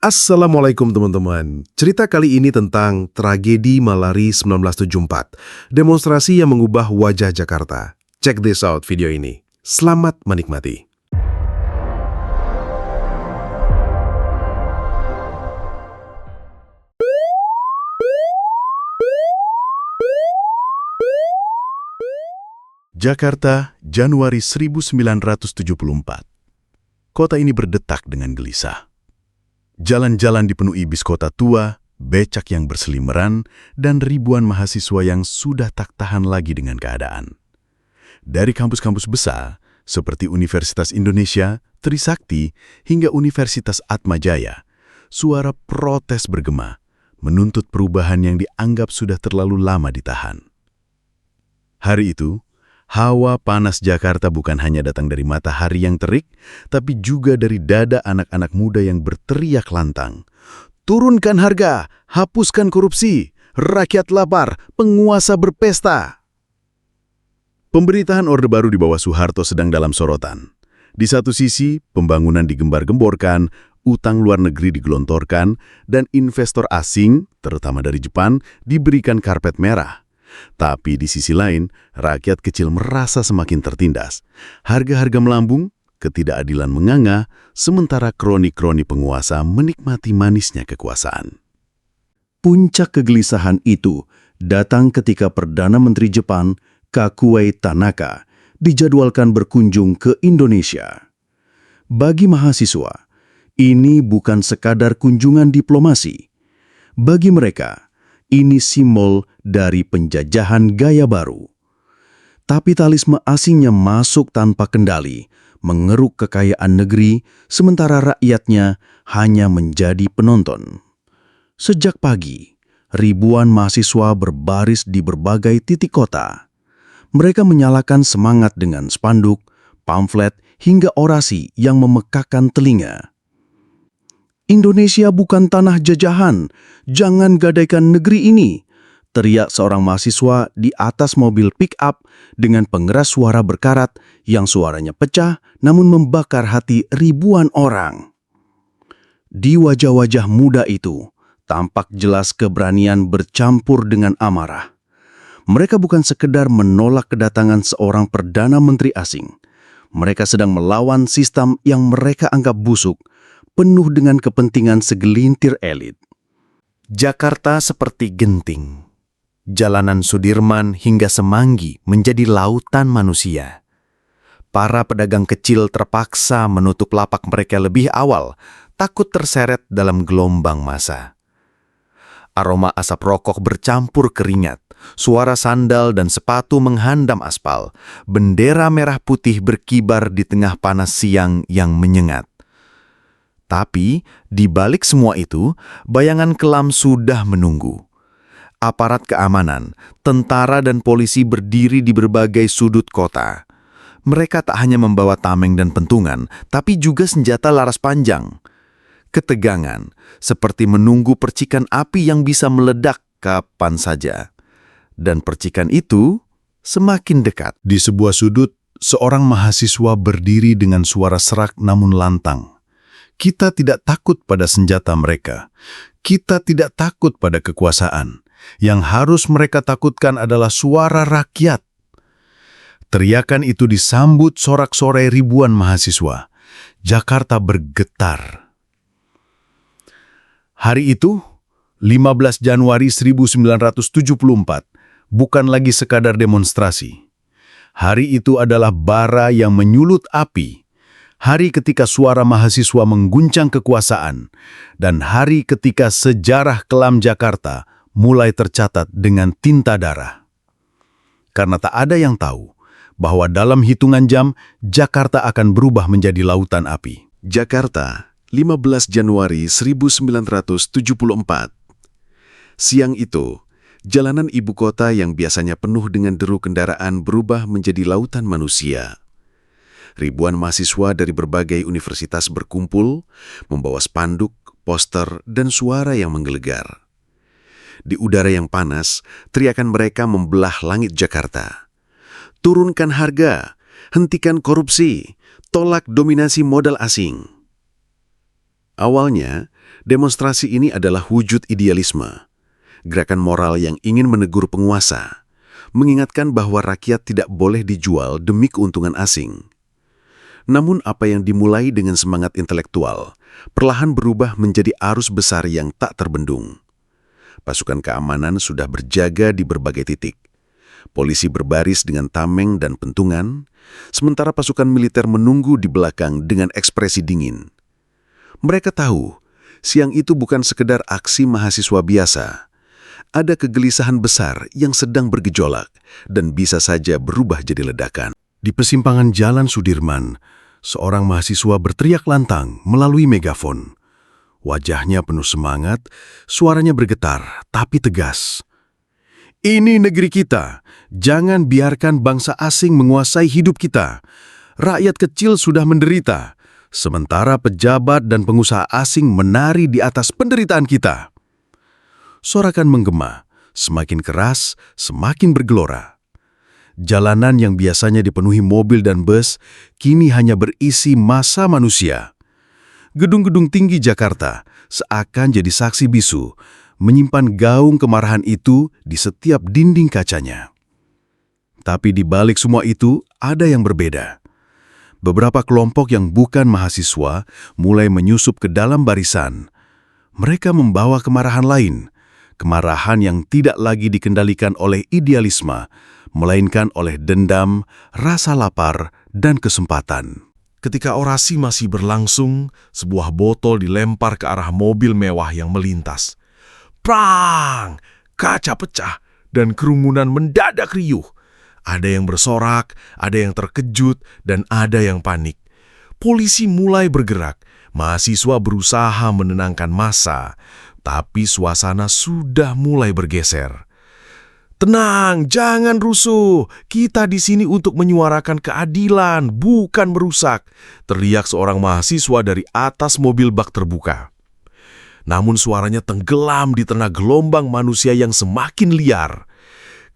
Assalamualaikum teman-teman. Cerita kali ini tentang tragedi Malari 1974. Demonstrasi yang mengubah wajah Jakarta. Check this out video ini. Selamat menikmati. Jakarta, Januari 1974. Kota ini berdetak dengan gelisah. Jalan-jalan dipenuhi bis kota tua, becak yang berselimeran, dan ribuan mahasiswa yang sudah tak tahan lagi dengan keadaan. Dari kampus-kampus besar, seperti Universitas Indonesia, Trisakti, hingga Universitas Atmajaya, suara protes bergema, menuntut perubahan yang dianggap sudah terlalu lama ditahan. Hari itu, hawa panas Jakarta bukan hanya datang dari matahari yang terik, tapi juga dari dada anak-anak muda yang berteriak lantang. Turunkan harga, hapuskan korupsi, rakyat lapar, penguasa berpesta. Pemberitaan Orde Baru di bawah Soeharto sedang dalam sorotan. Di satu sisi, pembangunan digembar-gemborkan, utang luar negeri digelontorkan, dan investor asing, terutama dari Jepang, diberikan karpet merah. Tapi di sisi lain, rakyat kecil merasa semakin tertindas. Harga-harga melambung, ketidakadilan menganga, sementara kroni-kroni penguasa menikmati manisnya kekuasaan. Puncak kegelisahan itu datang ketika Perdana Menteri Jepang, Kakuei Tanaka, dijadwalkan berkunjung ke Indonesia. Bagi mahasiswa, ini bukan sekadar kunjungan diplomasi. Bagi mereka, ini simbol dari penjajahan gaya baru. Kapitalisme asingnya masuk tanpa kendali, mengeruk kekayaan negeri, sementara rakyatnya hanya menjadi penonton. Sejak pagi, ribuan mahasiswa berbaris di berbagai titik kota. Mereka menyalakan semangat dengan spanduk, pamflet, hingga orasi yang memekakan telinga. Indonesia bukan tanah jajahan, jangan gadaikan negeri ini, teriak seorang mahasiswa di atas mobil pick-up dengan pengeras suara berkarat yang suaranya pecah namun membakar hati ribuan orang. Di wajah-wajah muda itu, tampak jelas keberanian bercampur dengan amarah. Mereka bukan sekedar menolak kedatangan seorang Perdana Menteri asing. Mereka sedang melawan sistem yang mereka anggap busuk, penuh dengan kepentingan segelintir elit. Jakarta seperti genting. Jalanan Sudirman hingga Semanggi menjadi lautan manusia. Para pedagang kecil terpaksa menutup lapak mereka lebih awal, takut terseret dalam gelombang massa. Aroma asap rokok bercampur keringat, suara sandal dan sepatu menghandam aspal, bendera merah putih berkibar di tengah panas siang yang menyengat. Tapi, di balik semua itu, bayangan kelam sudah menunggu. Aparat keamanan, tentara dan polisi berdiri di berbagai sudut kota. Mereka tak hanya membawa tameng dan pentungan, tapi juga senjata laras panjang. Ketegangan, seperti menunggu percikan api yang bisa meledak kapan saja. Dan percikan itu semakin dekat. Di sebuah sudut, seorang mahasiswa berdiri dengan suara serak namun lantang. Kita tidak takut pada senjata mereka. Kita tidak takut pada kekuasaan. Yang harus mereka takutkan adalah suara rakyat. Teriakan itu disambut sorak-sorai ribuan mahasiswa. Jakarta bergetar. Hari itu, 15 Januari 1974, bukan lagi sekadar demonstrasi. Hari itu adalah bara yang menyulut api. Hari ketika suara mahasiswa mengguncang kekuasaan, dan hari ketika sejarah kelam Jakarta mulai tercatat dengan tinta darah. Karena tak ada yang tahu bahwa dalam hitungan jam, Jakarta akan berubah menjadi lautan api. Jakarta, 15 Januari 1974. Siang itu, jalanan ibu kota yang biasanya penuh dengan deru kendaraan berubah menjadi lautan manusia. Ribuan mahasiswa dari berbagai universitas berkumpul, membawa spanduk, poster, dan suara yang menggelegar. Di udara yang panas, teriakan mereka membelah langit Jakarta. Turunkan harga, hentikan korupsi, tolak dominasi modal asing. Awalnya, Demonstrasi ini adalah wujud idealisme, gerakan moral yang ingin menegur penguasa, mengingatkan bahwa rakyat tidak boleh dijual demi keuntungan asing. Namun apa yang dimulai dengan semangat intelektual, perlahan berubah menjadi arus besar yang tak terbendung. Pasukan keamanan sudah berjaga di berbagai titik. Polisi berbaris dengan tameng dan pentungan, sementara pasukan militer menunggu di belakang dengan ekspresi dingin. Mereka tahu, siang itu bukan sekedar aksi mahasiswa biasa. Ada kegelisahan besar yang sedang bergejolak dan bisa saja berubah jadi ledakan. Di persimpangan Jalan Sudirman, seorang mahasiswa berteriak lantang melalui megafon. Wajahnya penuh semangat, suaranya bergetar tapi tegas. Ini negeri kita, jangan biarkan bangsa asing menguasai hidup kita. Rakyat kecil sudah menderita, sementara pejabat dan pengusaha asing menari di atas penderitaan kita. Sorakan menggema, semakin keras, semakin bergelora. Jalanan yang biasanya dipenuhi mobil dan bus, kini hanya berisi massa manusia. Gedung-gedung tinggi Jakarta seakan jadi saksi bisu, menyimpan gaung kemarahan itu di setiap dinding kacanya. Tapi di balik semua itu, ada yang berbeda. Beberapa kelompok yang bukan mahasiswa mulai menyusup ke dalam barisan. Mereka membawa kemarahan lain, kemarahan yang tidak lagi dikendalikan oleh idealisme, melainkan oleh dendam, rasa lapar, dan kesempatan. Ketika orasi masih berlangsung, sebuah botol dilempar ke arah mobil mewah yang melintas. Prang! Kaca pecah, dan kerumunan mendadak riuh. Ada yang bersorak, ada yang terkejut, dan ada yang panik. Polisi mulai bergerak, mahasiswa berusaha menenangkan massa, tapi suasana sudah mulai bergeser. Tenang, jangan rusuh. Kita di sini untuk menyuarakan keadilan, bukan merusak, teriak seorang mahasiswa dari atas mobil bak terbuka. Namun suaranya tenggelam di tengah gelombang manusia yang semakin liar.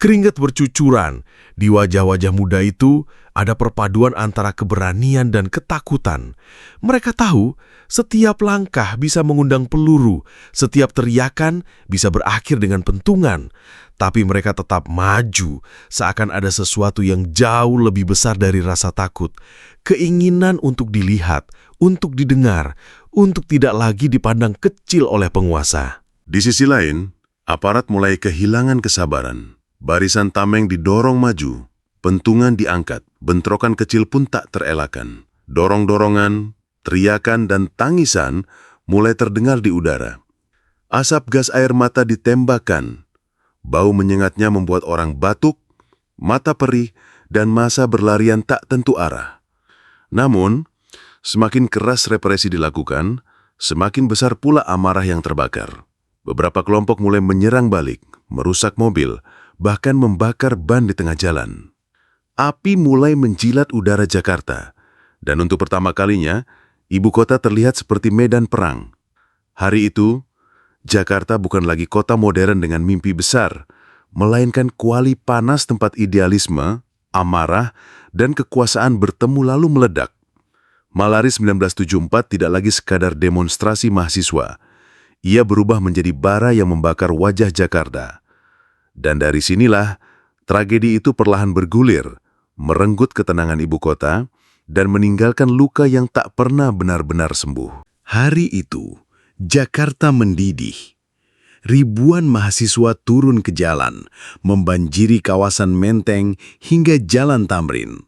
Keringat bercucuran. Di wajah-wajah muda itu ada perpaduan antara keberanian dan ketakutan. Mereka tahu setiap langkah bisa mengundang peluru, setiap teriakan bisa berakhir dengan pentungan. Tapi mereka tetap maju, seakan ada sesuatu yang jauh lebih besar dari rasa takut. Keinginan untuk dilihat, untuk didengar, untuk tidak lagi dipandang kecil oleh penguasa. Di sisi lain, aparat mulai kehilangan kesabaran. Barisan tameng didorong maju, pentungan diangkat, bentrokan kecil pun tak terelakkan. Dorong-dorongan, teriakan dan tangisan mulai terdengar di udara. Asap gas air mata ditembakkan. Bau menyengatnya membuat orang batuk, mata perih, dan massa berlarian tak tentu arah. Namun, semakin keras represi dilakukan, semakin besar pula amarah yang terbakar. Beberapa kelompok mulai menyerang balik, merusak mobil, bahkan membakar ban di tengah jalan. Api mulai menjilat udara Jakarta, dan untuk pertama kalinya, ibu kota terlihat seperti medan perang. Hari itu, Jakarta bukan lagi kota modern dengan mimpi besar, melainkan kuali panas tempat idealisme, amarah, dan kekuasaan bertemu lalu meledak. Malari 1974 tidak lagi sekadar demonstrasi mahasiswa. Ia berubah menjadi bara yang membakar wajah Jakarta. Dan dari sinilah, tragedi itu perlahan bergulir, merenggut ketenangan ibu kota, dan meninggalkan luka yang tak pernah benar-benar sembuh. Hari itu, Jakarta mendidih. Ribuan mahasiswa turun ke jalan, membanjiri kawasan Menteng hingga Jalan Tamrin.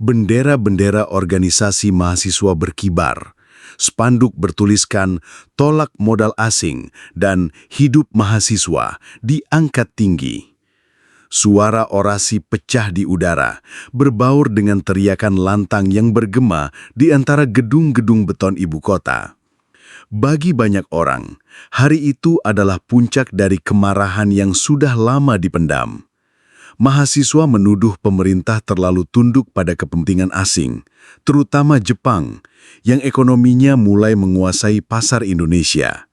Bendera-bendera organisasi mahasiswa berkibar. Spanduk bertuliskan "Tolak modal asing" dan "Hidup mahasiswa" diangkat tinggi. Suara orasi pecah di udara, berbaur dengan teriakan lantang yang bergema di antara gedung-gedung beton ibu kota. Bagi banyak orang, hari itu adalah puncak dari kemarahan yang sudah lama dipendam. Mahasiswa menuduh pemerintah terlalu tunduk pada kepentingan asing, terutama Jepang, yang ekonominya mulai menguasai pasar Indonesia.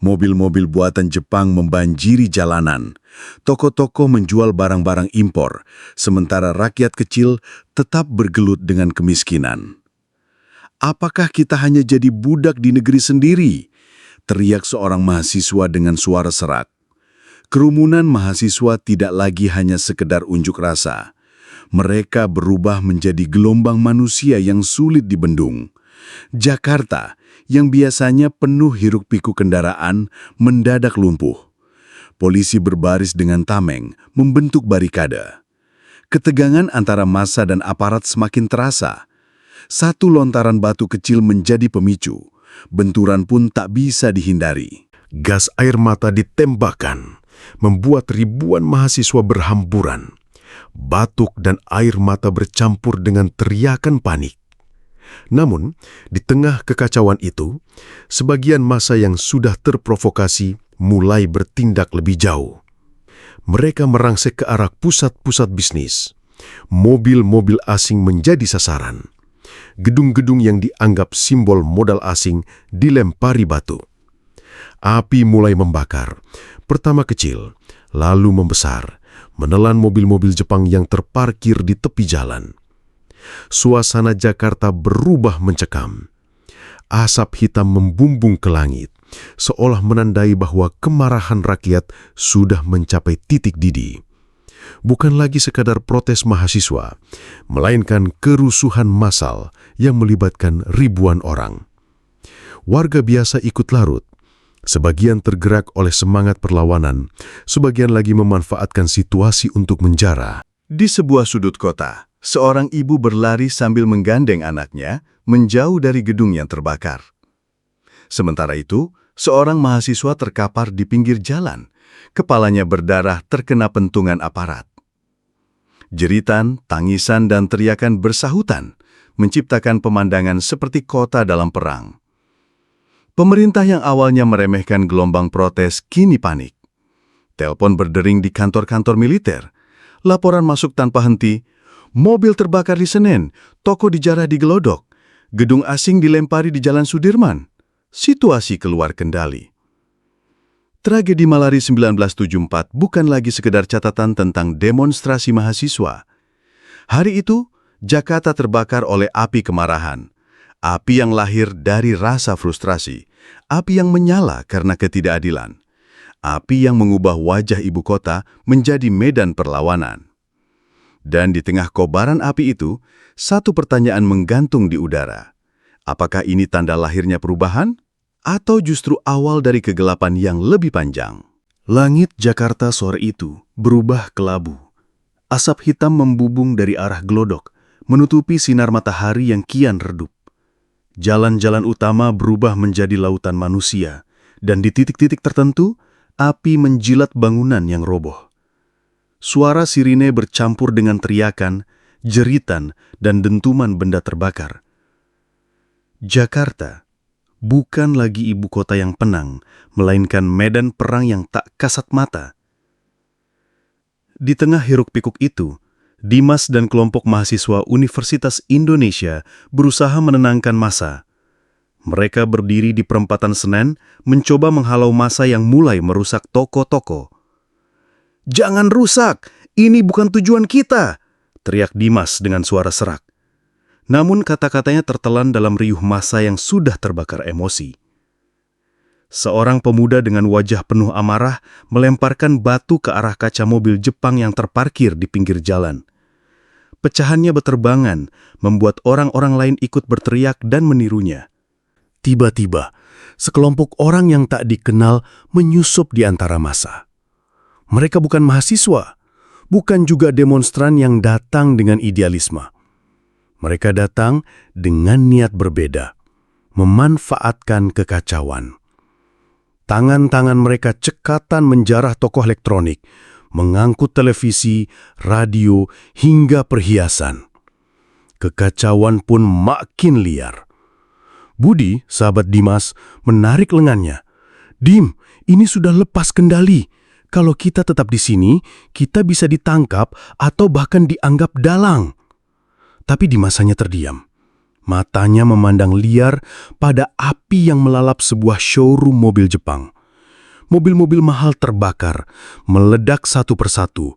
Mobil-mobil buatan Jepang membanjiri jalanan. Toko-toko menjual barang-barang impor, sementara rakyat kecil tetap bergelut dengan kemiskinan. Apakah kita hanya jadi budak di negeri sendiri? teriak seorang mahasiswa dengan suara serak. Kerumunan mahasiswa tidak lagi hanya sekedar unjuk rasa. Mereka berubah menjadi gelombang manusia yang sulit dibendung. Jakarta, yang biasanya penuh hiruk-pikuk kendaraan, mendadak lumpuh. Polisi berbaris dengan tameng, membentuk barikade. Ketegangan antara massa dan aparat semakin terasa. Satu lontaran batu kecil menjadi pemicu. Benturan pun tak bisa dihindari. Gas air mata ditembakkan, membuat ribuan mahasiswa berhamburan. Batuk dan air mata bercampur dengan teriakan panik. Namun, di tengah kekacauan itu, sebagian massa yang sudah terprovokasi mulai bertindak lebih jauh. Mereka merangsek ke arah pusat-pusat bisnis. Mobil-mobil asing menjadi sasaran. Gedung-gedung yang dianggap simbol modal asing dilempari batu. Api mulai membakar, pertama kecil, lalu membesar, menelan mobil-mobil Jepang yang terparkir di tepi jalan. Suasana Jakarta berubah mencekam. Asap hitam membumbung ke langit, seolah menandai bahwa kemarahan rakyat sudah mencapai titik didih. Bukan lagi sekadar protes mahasiswa, melainkan kerusuhan massal yang melibatkan ribuan orang. Warga biasa ikut larut. Sebagian tergerak oleh semangat perlawanan, sebagian lagi memanfaatkan situasi untuk menjara. Di sebuah sudut kota, seorang ibu berlari sambil menggandeng anaknya menjauh dari gedung yang terbakar. Sementara itu, seorang mahasiswa terkapar di pinggir jalan. Kepalanya berdarah terkena pentungan aparat. Jeritan, tangisan, dan teriakan bersahutan, menciptakan pemandangan seperti kota dalam perang. Pemerintah yang awalnya meremehkan gelombang protes kini panik. Telepon berdering di kantor-kantor militer. Laporan masuk tanpa henti. Mobil terbakar di Senen, toko dijarah di Gelodok, gedung asing dilempari di Jalan Sudirman. Situasi keluar kendali. Tragedi Malari 1974 bukan lagi sekedar catatan tentang demonstrasi mahasiswa. Hari itu, Jakarta terbakar oleh api kemarahan. Api yang lahir dari rasa frustrasi. Api yang menyala karena ketidakadilan. Api yang mengubah wajah ibu kota menjadi medan perlawanan. Dan di tengah kobaran api itu, satu pertanyaan menggantung di udara. Apakah ini tanda lahirnya perubahan? Atau justru awal dari kegelapan yang lebih panjang? Langit Jakarta sore itu berubah kelabu. Asap hitam membubung dari arah Gelodok, menutupi sinar matahari yang kian redup. Jalan-jalan utama berubah menjadi lautan manusia, dan di titik-titik tertentu, api menjilat bangunan yang roboh. Suara sirine bercampur dengan teriakan, jeritan, dan dentuman benda terbakar. Jakarta bukan lagi ibu kota yang penang, melainkan medan perang yang tak kasat mata. Di tengah hiruk-pikuk itu, Dimas dan kelompok mahasiswa Universitas Indonesia berusaha menenangkan massa. Mereka berdiri di perempatan Senen, mencoba menghalau massa yang mulai merusak toko-toko. "Jangan rusak, ini bukan tujuan kita!" teriak Dimas dengan suara serak. Namun kata-katanya tertelan dalam riuh massa yang sudah terbakar emosi. Seorang pemuda dengan wajah penuh amarah melemparkan batu ke arah kaca mobil Jepang yang terparkir di pinggir jalan. Pecahannya beterbangan, membuat orang-orang lain ikut berteriak dan menirunya. Tiba-tiba, sekelompok orang yang tak dikenal menyusup di antara massa. Mereka bukan mahasiswa, bukan juga demonstran yang datang dengan idealisme. Mereka datang dengan niat berbeda, memanfaatkan kekacauan. Tangan-tangan mereka cekatan menjarah toko elektronik, mengangkut televisi, radio, hingga perhiasan. Kekacauan pun makin liar. Budi, sahabat Dimas, menarik lengannya. "Dim, ini sudah lepas kendali. Kalau kita tetap di sini, kita bisa ditangkap atau bahkan dianggap dalang." Tapi Dimas hanya terdiam. Matanya memandang liar pada api yang melalap sebuah showroom mobil Jepang. Mobil-mobil mahal terbakar, meledak satu persatu.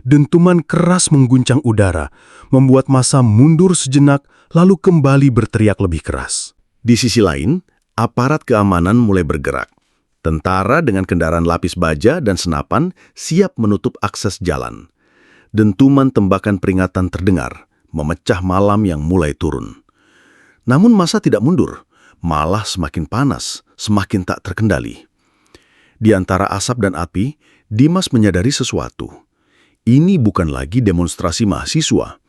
Dentuman keras mengguncang udara, membuat massa mundur sejenak lalu kembali berteriak lebih keras. Di sisi lain, Aparat keamanan mulai bergerak. Tentara dengan kendaraan lapis baja dan senapan siap menutup akses jalan. Dentuman tembakan peringatan terdengar, memecah malam yang mulai turun. Namun massa tidak mundur, malah semakin panas, semakin tak terkendali. Di antara asap dan api, Dimas menyadari sesuatu. Ini bukan lagi demonstrasi mahasiswa.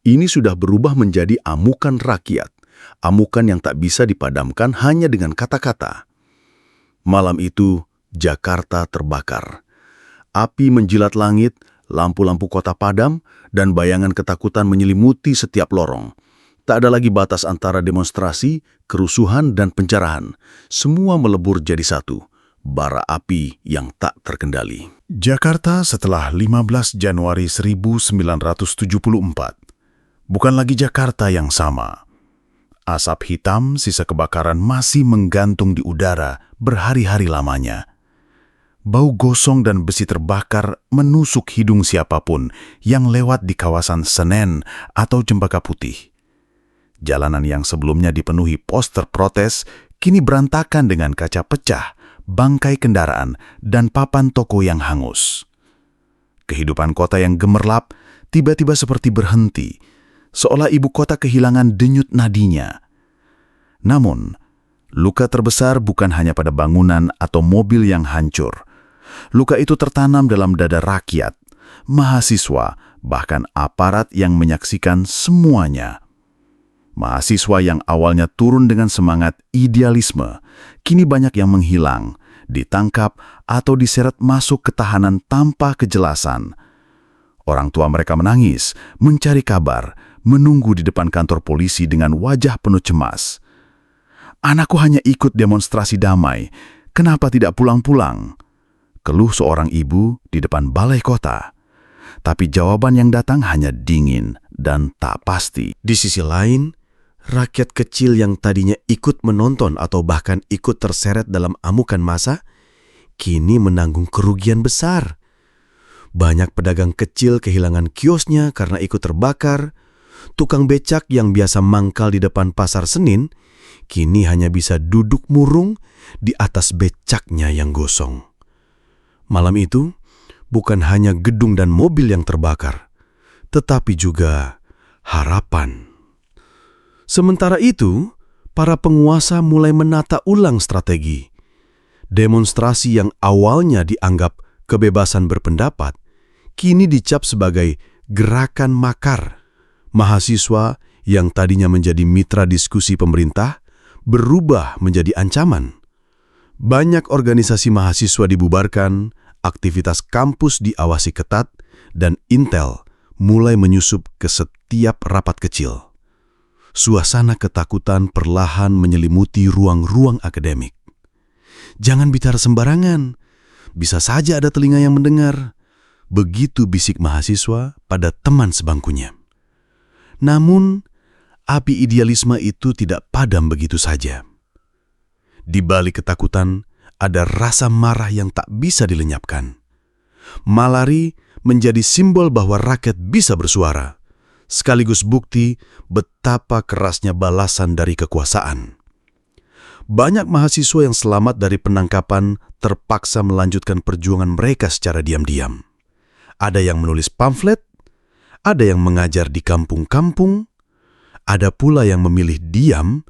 Ini sudah berubah menjadi amukan rakyat. Amukan yang tak bisa dipadamkan hanya dengan kata-kata. Malam itu, Jakarta terbakar. Api menjilat langit, lampu-lampu kota padam, dan bayangan ketakutan menyelimuti setiap lorong. Tak ada lagi batas antara demonstrasi, kerusuhan, dan pencerahan. Semua melebur jadi satu, bara api yang tak terkendali. Jakarta setelah 15 Januari 1974. Bukan lagi Jakarta yang sama. Asap hitam sisa kebakaran masih menggantung di udara berhari-hari lamanya. Bau gosong dan besi terbakar menusuk hidung siapapun yang lewat di kawasan Senen atau Cempaka Putih. Jalanan yang sebelumnya dipenuhi poster protes kini berantakan dengan kaca pecah, bangkai kendaraan, dan papan toko yang hangus. Kehidupan kota yang gemerlap tiba-tiba seperti berhenti, seolah ibu kota kehilangan denyut nadinya. Namun, luka terbesar bukan hanya pada bangunan atau mobil yang hancur. Luka itu tertanam dalam dada rakyat, mahasiswa, bahkan aparat yang menyaksikan semuanya. Mahasiswa yang awalnya turun dengan semangat idealisme, kini banyak yang menghilang, ditangkap, atau diseret masuk ke tahanan tanpa kejelasan. Orang tua mereka menangis, mencari kabar, menunggu di depan kantor polisi dengan wajah penuh cemas. Anakku hanya ikut demonstrasi damai, kenapa tidak pulang-pulang? Keluh seorang ibu di depan balai kota. Tapi jawaban yang datang hanya dingin dan tak pasti. Di sisi lain, rakyat kecil yang tadinya ikut menonton atau bahkan ikut terseret dalam amukan massa, kini menanggung kerugian besar. Banyak pedagang kecil kehilangan kiosnya karena ikut terbakar. Tukang becak yang biasa mangkal di depan pasar Senin, kini hanya bisa duduk murung di atas becaknya yang gosong. Malam itu, bukan hanya gedung dan mobil yang terbakar, tetapi juga harapan. Sementara itu, para penguasa mulai menata ulang strategi. Demonstrasi yang awalnya dianggap kebebasan berpendapat, kini dicap sebagai gerakan makar. Mahasiswa yang tadinya menjadi mitra diskusi pemerintah berubah menjadi ancaman. Banyak organisasi mahasiswa dibubarkan, aktivitas kampus diawasi ketat, dan intel mulai menyusup ke setiap rapat kecil. Suasana ketakutan perlahan menyelimuti ruang-ruang akademik. Jangan bicara sembarangan, bisa saja ada telinga yang mendengar. Begitu bisik mahasiswa pada teman sebangkunya. Namun, api idealisme itu tidak padam begitu saja. Di balik ketakutan, ada rasa marah yang tak bisa dilenyapkan. Malari menjadi simbol bahwa rakyat bisa bersuara, sekaligus bukti betapa kerasnya balasan dari kekuasaan. Banyak mahasiswa yang selamat dari penangkapan terpaksa melanjutkan perjuangan mereka secara diam-diam. Ada yang menulis pamflet, ada yang mengajar di kampung-kampung, ada pula yang memilih diam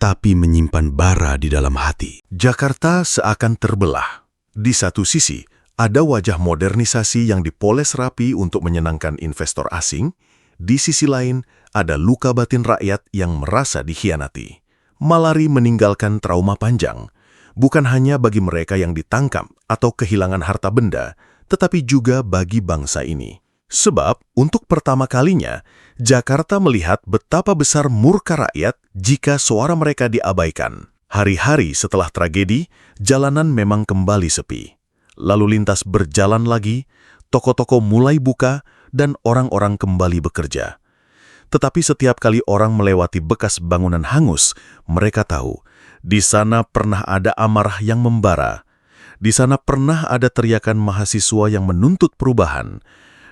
tapi menyimpan bara di dalam hati. Jakarta seakan terbelah. Di satu sisi, ada wajah modernisasi yang dipoles rapi untuk menyenangkan investor asing. Di sisi lain, ada luka batin rakyat yang merasa dikhianati. Malari meninggalkan trauma panjang, bukan hanya bagi mereka yang ditangkap atau kehilangan harta benda, tetapi juga bagi bangsa ini. Sebab, untuk pertama kalinya, Jakarta melihat betapa besar murka rakyat jika suara mereka diabaikan. Hari-hari setelah tragedi, jalanan memang kembali sepi. Lalu lintas berjalan lagi, toko-toko mulai buka, dan orang-orang kembali bekerja. Tetapi setiap kali orang melewati bekas bangunan hangus, mereka tahu, di sana pernah ada amarah yang membara. Di sana pernah ada teriakan mahasiswa yang menuntut perubahan.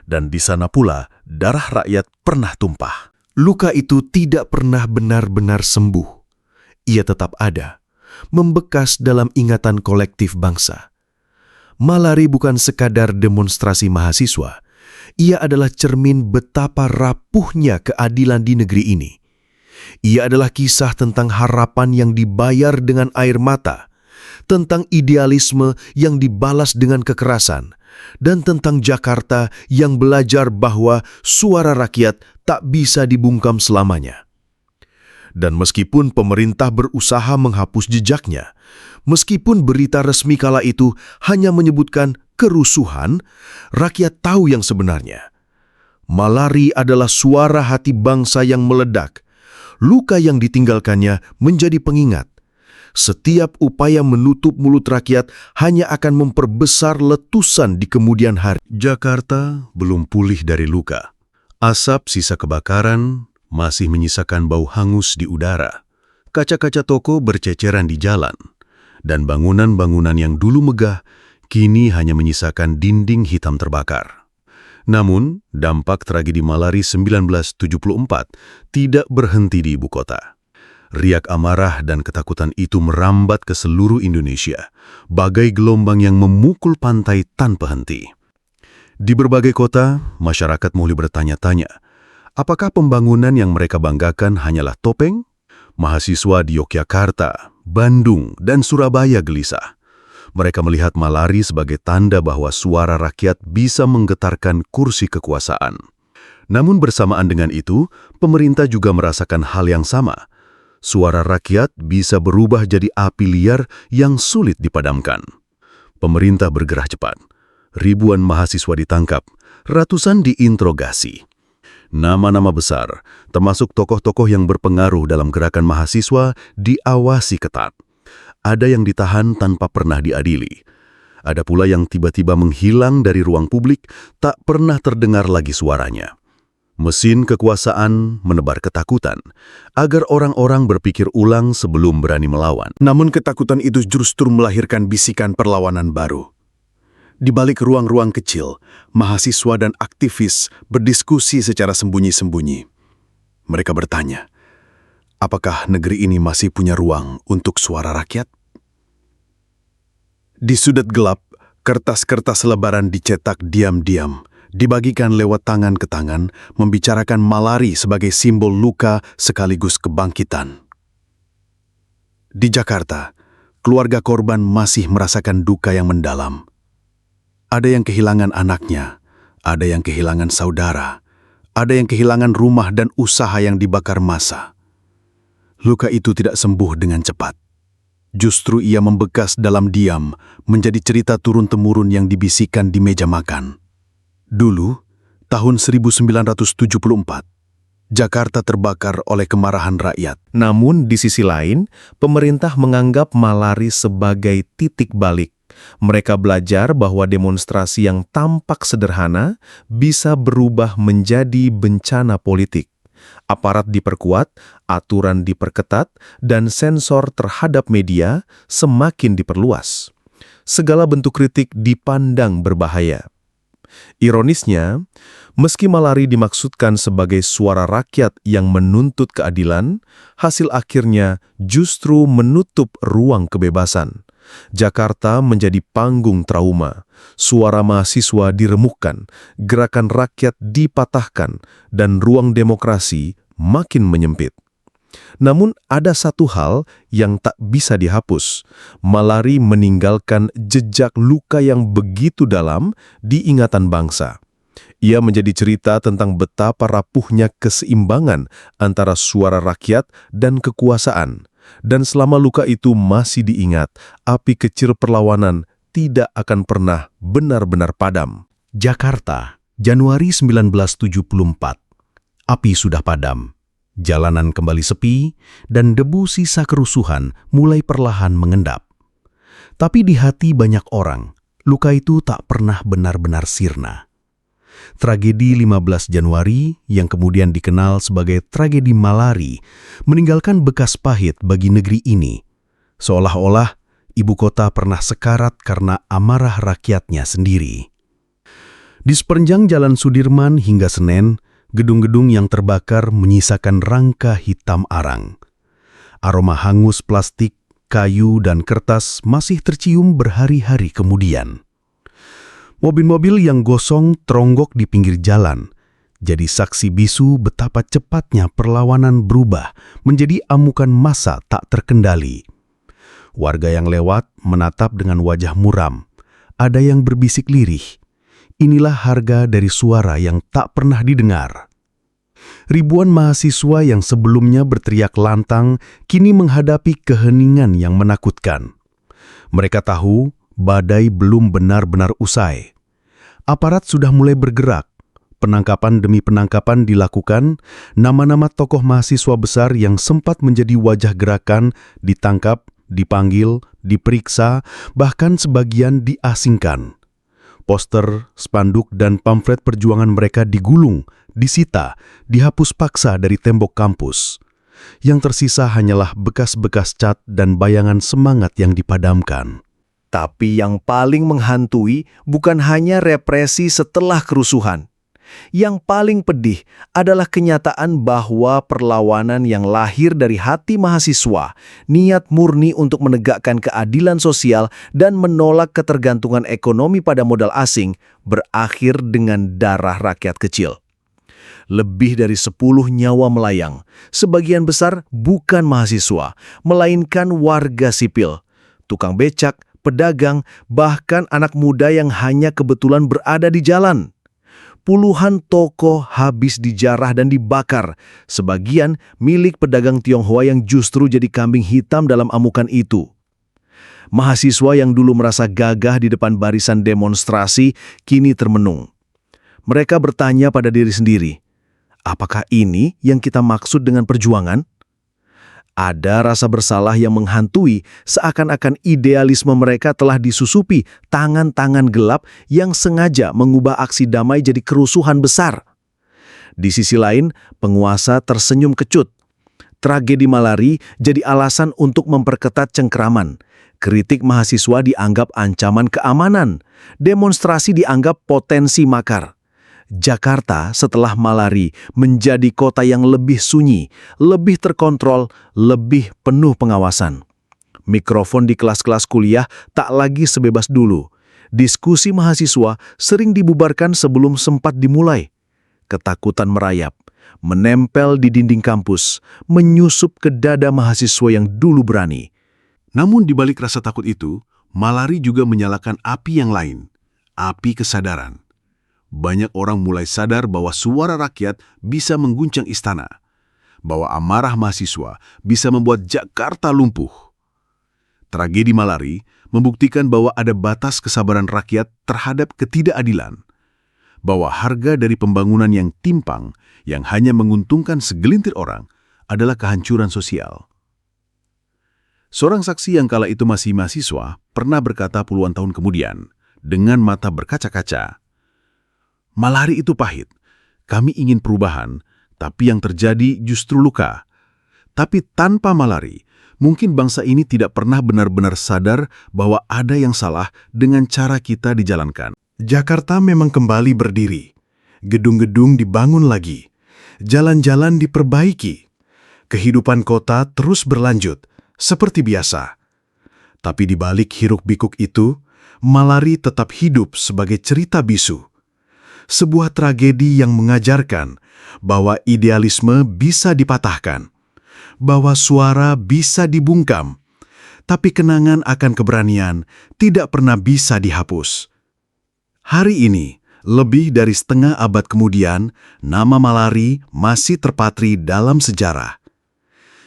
Dan di sana pula darah rakyat pernah tumpah. Luka itu tidak pernah benar-benar sembuh. Ia tetap ada, membekas dalam ingatan kolektif bangsa. Malari bukan sekadar demonstrasi mahasiswa, ia adalah cermin betapa rapuhnya keadilan di negeri ini. Ia adalah kisah tentang harapan yang dibayar dengan air mata, tentang idealisme yang dibalas dengan kekerasan, dan tentang Jakarta yang belajar bahwa suara rakyat tak bisa dibungkam selamanya. Dan meskipun pemerintah berusaha menghapus jejaknya, meskipun berita resmi kala itu hanya menyebutkan kerusuhan, rakyat tahu yang sebenarnya. Malari adalah suara hati bangsa yang meledak. Luka yang ditinggalkannya menjadi pengingat. Setiap upaya menutup mulut rakyat hanya akan memperbesar letusan di kemudian hari. Jakarta belum pulih dari luka. Asap sisa kebakaran masih menyisakan bau hangus di udara. Kaca-kaca toko berceceran di jalan. Dan bangunan-bangunan yang dulu megah kini hanya menyisakan dinding hitam terbakar. Namun, dampak tragedi Malari 1974 tidak berhenti di ibu kota. Riak amarah dan ketakutan itu merambat ke seluruh Indonesia, bagai gelombang yang memukul pantai tanpa henti. Di berbagai kota, masyarakat mulai bertanya-tanya, apakah pembangunan yang mereka banggakan hanyalah topeng? Mahasiswa di Yogyakarta, Bandung, dan Surabaya gelisah. Mereka melihat Malari sebagai tanda bahwa suara rakyat bisa menggetarkan kursi kekuasaan. Namun bersamaan dengan itu, pemerintah juga merasakan hal yang sama. Suara rakyat bisa berubah jadi api liar yang sulit dipadamkan. Pemerintah bergerak cepat. Ribuan mahasiswa ditangkap, ratusan diinterogasi. Nama-nama besar, termasuk tokoh-tokoh yang berpengaruh dalam gerakan mahasiswa, diawasi ketat. Ada yang ditahan tanpa pernah diadili. Ada pula yang tiba-tiba menghilang dari ruang publik, tak pernah terdengar lagi suaranya. Mesin kekuasaan menebar ketakutan, agar orang-orang berpikir ulang sebelum berani melawan. Namun ketakutan itu justru melahirkan bisikan perlawanan baru. Di balik ruang-ruang kecil, mahasiswa dan aktivis berdiskusi secara sembunyi-sembunyi. Mereka bertanya, apakah negeri ini masih punya ruang untuk suara rakyat? Di sudut gelap, kertas-kertas lebaran dicetak diam-diam, dibagikan lewat tangan ke tangan, membicarakan Malari sebagai simbol luka sekaligus kebangkitan. Di Jakarta, keluarga korban masih merasakan duka yang mendalam. Ada yang kehilangan anaknya, ada yang kehilangan saudara, ada yang kehilangan rumah dan usaha yang dibakar massa. Luka itu tidak sembuh dengan cepat. Justru ia membekas dalam diam, menjadi cerita turun-temurun yang dibisikkan di meja makan. Dulu, tahun 1974, Jakarta terbakar oleh kemarahan rakyat. Namun di sisi lain, pemerintah menganggap Malari sebagai titik balik. Mereka belajar bahwa demonstrasi yang tampak sederhana bisa berubah menjadi bencana politik. Aparat diperkuat, aturan diperketat, dan sensor terhadap media semakin diperluas. Segala bentuk kritik dipandang berbahaya. Ironisnya, meski Malari dimaksudkan sebagai suara rakyat yang menuntut keadilan, hasil akhirnya justru menutup ruang kebebasan. Jakarta menjadi panggung trauma, suara mahasiswa diremukkan, gerakan rakyat dipatahkan, dan ruang demokrasi makin menyempit. Namun ada satu hal yang tak bisa dihapus. Malari meninggalkan jejak luka yang begitu dalam di ingatan bangsa. Ia menjadi cerita tentang betapa rapuhnya keseimbangan antara suara rakyat dan kekuasaan. Dan selama luka itu masih diingat, api kecil perlawanan tidak akan pernah benar-benar padam. Jakarta, Januari 1974. Api sudah padam. Jalanan kembali sepi, dan debu sisa kerusuhan mulai perlahan mengendap. Tapi di hati banyak orang, luka itu tak pernah benar-benar sirna. Tragedi 15 Januari, yang kemudian dikenal sebagai tragedi Malari, meninggalkan bekas pahit bagi negeri ini. Seolah-olah ibu kota pernah sekarat karena amarah rakyatnya sendiri. Di sepanjang Jalan Sudirman hingga Senen, gedung-gedung yang terbakar menyisakan rangka hitam arang. Aroma hangus plastik, kayu, dan kertas masih tercium berhari-hari kemudian. Mobil-mobil yang gosong teronggok di pinggir jalan, jadi saksi bisu betapa cepatnya perlawanan berubah menjadi amukan massa tak terkendali. Warga yang lewat menatap dengan wajah muram. Ada yang berbisik lirih. Inilah harga dari suara yang tak pernah didengar. Ribuan mahasiswa yang sebelumnya berteriak lantang kini menghadapi keheningan yang menakutkan. Mereka tahu badai belum benar-benar usai. Aparat sudah mulai bergerak. Penangkapan demi penangkapan dilakukan, nama-nama tokoh mahasiswa besar yang sempat menjadi wajah gerakan ditangkap, dipanggil, diperiksa, bahkan sebagian diasingkan. Poster, spanduk, dan pamflet perjuangan mereka digulung, disita, dihapus paksa dari tembok kampus. Yang tersisa hanyalah bekas-bekas cat dan bayangan semangat yang dipadamkan. Tapi yang paling menghantui bukan hanya represi setelah kerusuhan. Yang paling pedih adalah kenyataan bahwa perlawanan yang lahir dari hati mahasiswa, niat murni untuk menegakkan keadilan sosial dan menolak ketergantungan ekonomi pada modal asing, berakhir dengan darah rakyat kecil. Lebih dari 10 nyawa melayang, sebagian besar bukan mahasiswa, melainkan warga sipil, tukang becak, pedagang, bahkan anak muda yang hanya kebetulan berada di jalan. Puluhan toko habis dijarah dan dibakar, sebagian milik pedagang Tionghoa yang justru jadi kambing hitam dalam amukan itu. Mahasiswa yang dulu merasa gagah di depan barisan demonstrasi kini termenung. Mereka bertanya pada diri sendiri, apakah ini yang kita maksud dengan perjuangan? Ada rasa bersalah yang menghantui, seakan-akan idealisme mereka telah disusupi tangan-tangan gelap yang sengaja mengubah aksi damai jadi kerusuhan besar. Di sisi lain, penguasa tersenyum kecut. Tragedi Malari jadi alasan untuk memperketat cengkeraman. Kritik mahasiswa dianggap ancaman keamanan. Demonstrasi dianggap potensi makar. Jakarta setelah Malari menjadi kota yang lebih sunyi, lebih terkontrol, lebih penuh pengawasan. Mikrofon di kelas-kelas kuliah tak lagi sebebas dulu. Diskusi mahasiswa sering dibubarkan sebelum sempat dimulai. Ketakutan merayap, menempel di dinding kampus, menyusup ke dada mahasiswa yang dulu berani. Namun di balik rasa takut itu, Malari juga menyalakan api yang lain, api kesadaran. Banyak orang mulai sadar bahwa suara rakyat bisa mengguncang istana, bahwa amarah mahasiswa bisa membuat Jakarta lumpuh. Tragedi Malari membuktikan bahwa ada batas kesabaran rakyat terhadap ketidakadilan, bahwa harga dari pembangunan yang timpang, yang hanya menguntungkan segelintir orang, adalah kehancuran sosial. Seorang saksi yang kala itu masih mahasiswa pernah berkata puluhan tahun kemudian, dengan mata berkaca-kaca, Malari itu pahit. Kami ingin perubahan, tapi yang terjadi justru luka. Tapi tanpa Malari, mungkin bangsa ini tidak pernah benar-benar sadar bahwa ada yang salah dengan cara kita dijalankan. Jakarta memang kembali berdiri. Gedung-gedung dibangun lagi. Jalan-jalan diperbaiki. Kehidupan kota terus berlanjut, seperti biasa. Tapi di balik hiruk-pikuk itu, Malari tetap hidup sebagai cerita bisu. Sebuah tragedi yang mengajarkan bahwa idealisme bisa dipatahkan, bahwa suara bisa dibungkam, tapi kenangan akan keberanian tidak pernah bisa dihapus. Hari ini, lebih dari setengah abad kemudian, nama Malari masih terpatri dalam sejarah.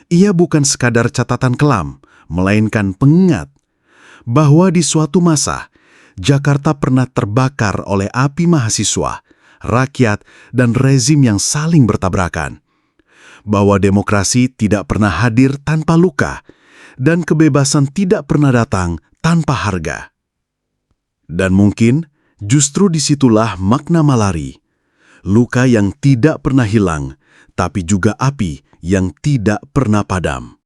Ia bukan sekadar catatan kelam, melainkan pengingat bahwa di suatu masa, Jakarta pernah terbakar oleh api mahasiswa, rakyat, dan rezim yang saling bertabrakan. Bahwa demokrasi tidak pernah hadir tanpa luka, dan kebebasan tidak pernah datang tanpa harga. Dan mungkin justru disitulah makna Malari, luka yang tidak pernah hilang, tapi juga api yang tidak pernah padam.